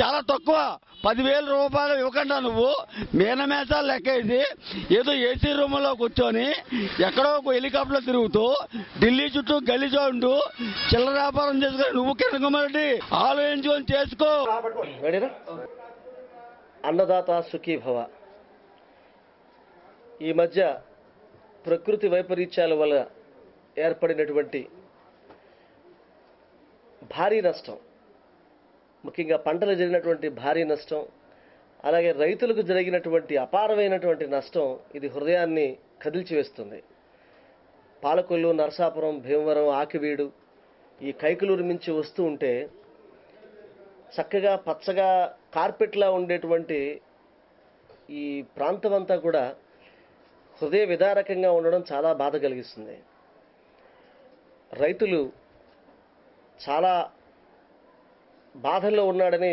చాలా తక్కువ 10,000 రూపాయలు ఇవ్వకుండా నువ్వు మీనమేసాలు లెక్కేసి ఏదో ఏసీ రూమ్లో కూర్చొని ఎక్కడో ఒక హెలికాప్టర్ తిరుగుతూ ఢిల్లీ చుట్టూ గలీజా ఉంటూ చిల్లర వ్యాపారం చేసుకుని నువ్వు కిరణకుమారెడ్డి ఆలోచించుకొని చేసుకో. అన్నదాత సుఖీభవ. ఈ మధ్య ప్రకృతి వైపరీత్యాల వల్ల ఏర్పడినటువంటి భారీ నష్టం, ముఖ్యంగా పంటలు జరిగినటువంటి భారీ నష్టం, అలాగే రైతులకు జరిగినటువంటి అపారమైనటువంటి నష్టం ఇది హృదయాన్ని కదిల్చివేస్తుంది. పాలకొల్లు, నరసాపురం, భీమవరం, ఆకివీడు, ఈ కైకలూరు మించి వస్తూ ఉంటే చక్కగా పచ్చగా కార్పెట్లా ఉండేటువంటి ఈ ప్రాంతం అంతా కూడా హృదయ విదారకంగా ఉండడం చాలా బాధ కలిగిస్తుంది. రైతులు చాలా బాధల్లో ఉన్నాడని